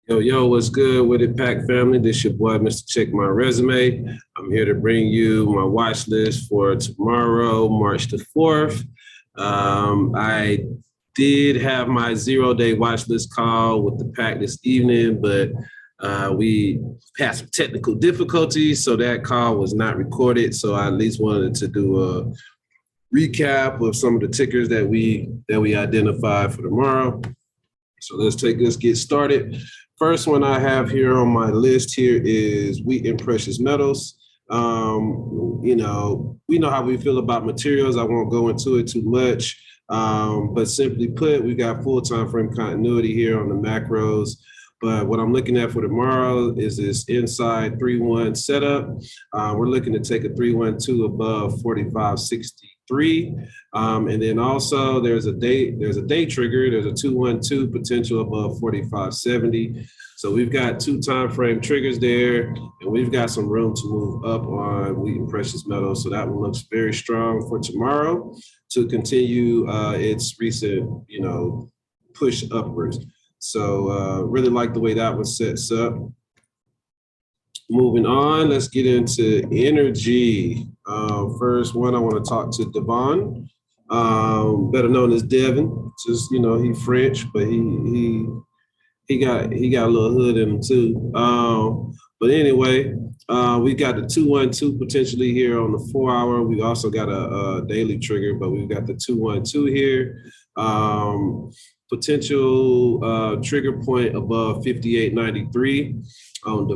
Yo, what's good with it, Pack family? This your boy, Mr. Check My Resume. I'm here to bring you my watch list for tomorrow, March the 4th. I did have my 0 day watch list call with the pack this evening, but we had some technical difficulties, so that call was not recorded. So I at least wanted to do a recap of some of the tickers that we identified for tomorrow. So let's get started. First one I have here on my list here is wheat and precious metals. We know how we feel about materials. I won't go into it too much, but simply put, we got full time frame continuity here on the macros. But what I'm looking at for tomorrow is this inside 3-1 setup. We're looking to take a 3-1-2 above 45.63. And then also there's a day trigger. There's a 2-1-2 potential above 45.70. So we've got 2 time frame triggers there, and we've got some room to move up on wheat and precious metals. So that one looks very strong for tomorrow to continue its recent, push upwards. So really like the way that one sets up. Moving on, let's get into energy. First one, I want to talk to Devon, better known as Devon. Just he French, but he got a little hood in him too. But anyway, we got the 2-1-2 potentially here on the 4-hour. We also got a daily trigger, but we've got the 2-1-2 here. Potential trigger point above 58.93 on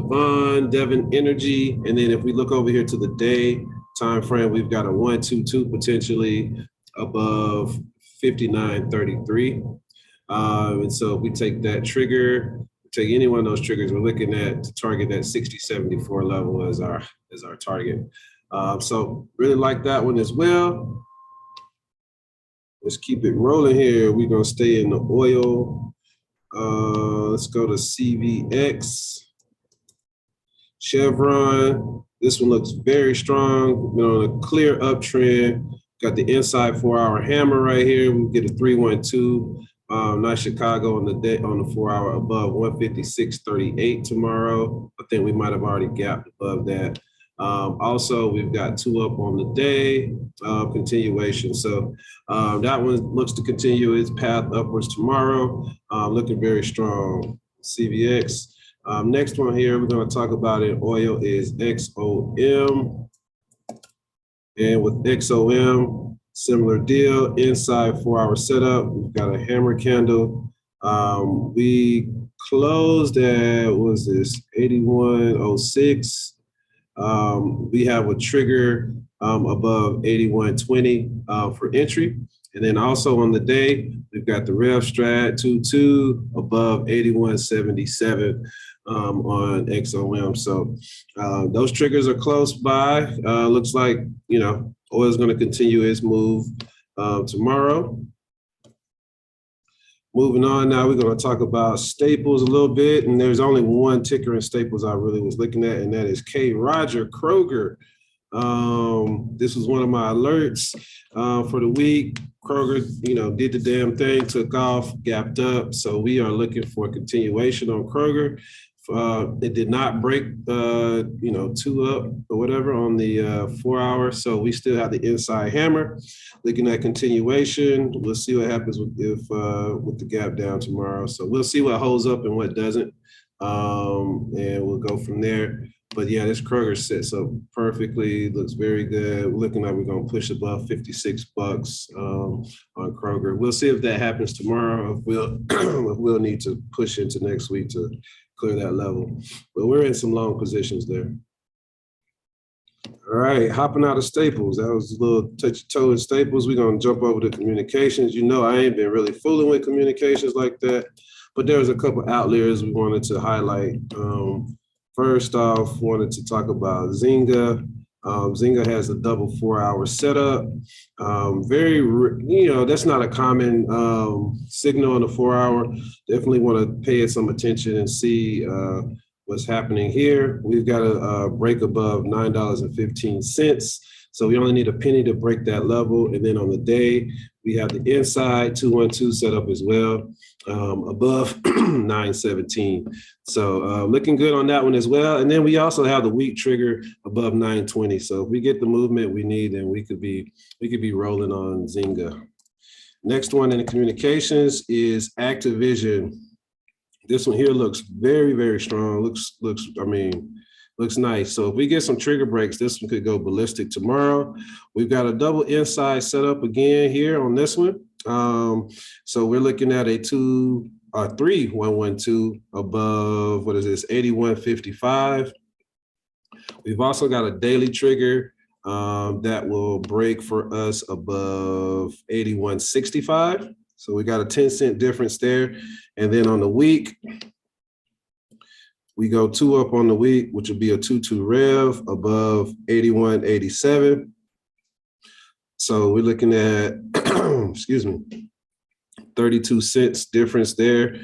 Devon Energy. And then if we look over here to the day time frame, we've got a 1-2-2 potentially above 59.33. And so if we take that trigger, take any one of those triggers, we're looking at to target that 60.74 level as our target. So really like that one as well. Let's keep it rolling here. We're gonna stay in the oil. Let's go to CVX. Chevron. This one looks very strong. On a clear uptrend. Got the inside 4-hour hammer right here. We get a 3-1-2. Nice Chicago on the 4-hour above 156.38 tomorrow. I think we might have already gapped above that. Also, we've got 2 up on the day, continuation. So that one looks to continue its path upwards tomorrow, looking very strong. CVX. Next one here we're going to talk about in oil is XOM. And with XOM, similar deal, inside 4-hour setup. We've got a hammer candle. We closed at, what was this, 81.06. We have a trigger above 81.20 for entry. And then also on the day, we've got the Rev Strat 2.2 above 81.77 on XOM. So those triggers are close by. Looks like, oil is going to continue its move tomorrow. Moving on now, we're going to talk about staples a little bit. And there's only one ticker in staples I really was looking at, and that is K. Roger Kroger. This was one of my alerts for the week. Kroger, did the damn thing, took off, gapped up. So we are looking for a continuation on Kroger. It did not break, 2 up or whatever on the 4-hour. So we still have the inside hammer. Looking at continuation. We'll see what happens with the gap down tomorrow. So we'll see what holds up and what doesn't. And we'll go from there. But yeah, this Kroger sets up perfectly. Looks very good. We're looking like we're going to push above $56 on Kroger. We'll see if that happens tomorrow. If we'll need to push into next week to clear that level. But we're in some long positions there. All right, hopping out of staples. That was a little touchy-toe in staples. We're going to jump over to communications. I ain't been really fooling with communications like that, but there was a couple outliers we wanted to highlight. First off, wanted to talk about Zynga. Zynga has a double 4-hour setup. That's not a common signal on the 4-hour. Definitely want to pay some attention and see what's happening here. We've got a break above $9.15. So we only need a penny to break that level. And then on the day, we have the inside 212 set up as well, above 917. So looking good on that one as well. And then we also have the week trigger above 920. So if we get the movement we need, then we could be rolling on Zynga. Next one in the communications is Activision. This one here looks very, very strong. Looks nice. So if we get some trigger breaks, this one could go ballistic tomorrow. We've got a double inside set up again here on this one. So we're looking at a 3112 above, what is this, 8155. We've also got a daily trigger that will break for us above 8165. So we got a 10-cent difference there. And then on the week, we go 2 up on the week, which will be a 2-2 rev above 8187. So we're looking at, 32 cents difference there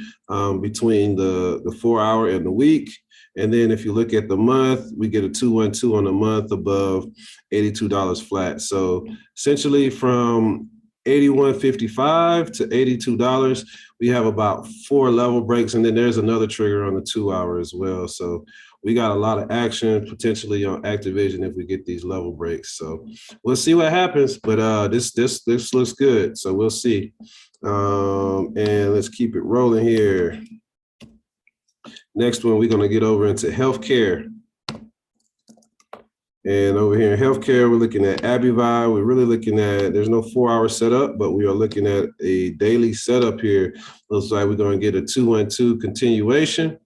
between the 4 hour and the week. And then if you look at the month, we get a 212 on the month above $82 flat. So essentially from $81.55 to $82, we have about 4 level breaks. And then there's another trigger on the 2 hour as well. So we got a lot of action potentially on Activision if we get these level breaks. So we'll see what happens, but this looks good. So we'll see. And let's keep it rolling here. Next one, we're going to get over into healthcare. And over here in healthcare, we're looking at Abivi. We're really looking at, there's no 4 hour setup, but we are looking at a daily setup here. Looks like we're going to get a 212 continuation.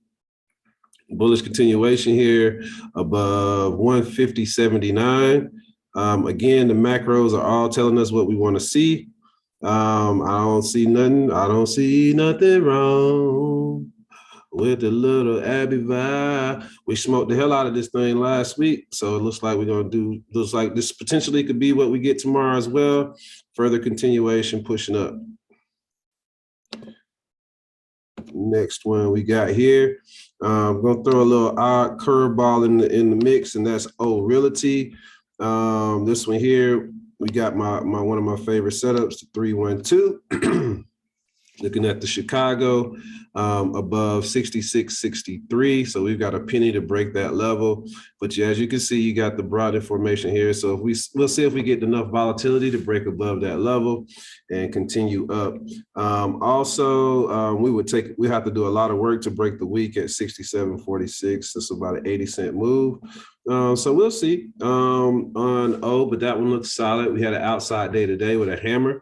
Bullish continuation here above 150.79. Again, the macros are all telling us what we want to see. I don't see nothing wrong with the little Abivi. We smoked the hell out of this thing last week. So it looks like looks like this potentially could be what we get tomorrow as well. Further continuation pushing up. Next one we got here. I'm going to throw a little odd curveball in the mix, and that's Realty. This one here, we got one of my favorite setups, the 312. Looking at the Chicago above 66.63. So we've got a penny to break that level. But yeah, as you can see, you got the broad information here. So if we'll see if we get enough volatility to break above that level and continue up. We have to do a lot of work to break the week at 67.46. That's about an 80-cent move. So we'll see on but that one looks solid. We had an outside day today with a hammer.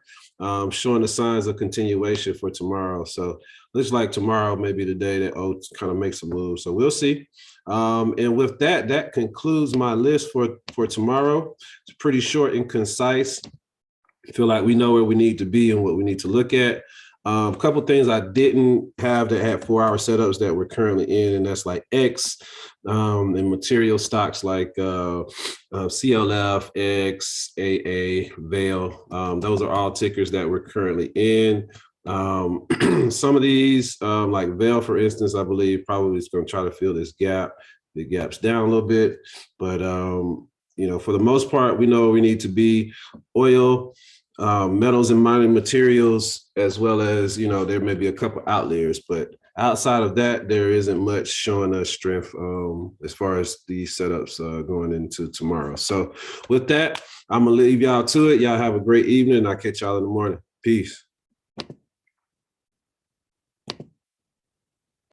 Showing the signs of continuation for tomorrow. So looks like tomorrow may be the day that kind of makes a move. So we'll see. And with that concludes my list for tomorrow. It's pretty short and concise. I feel like we know where we need to be and what we need to look at. A couple of things I didn't have that had 4 hour setups that we're currently in, and that's like X and material stocks like CLF, X, AA, Vail. Those are all tickers that we're currently in. Some of these, like Vail, for instance, I believe probably is going to try to fill this gap. The gap's down a little bit, but for the most part, we know where we need to be. Oil, metals and mining materials, as well as, there may be a couple outliers, but outside of that, there isn't much showing us strength as far as these setups going into tomorrow. So with that, I'm going to leave y'all to it. Y'all have a great evening. I'll catch y'all in the morning. Peace.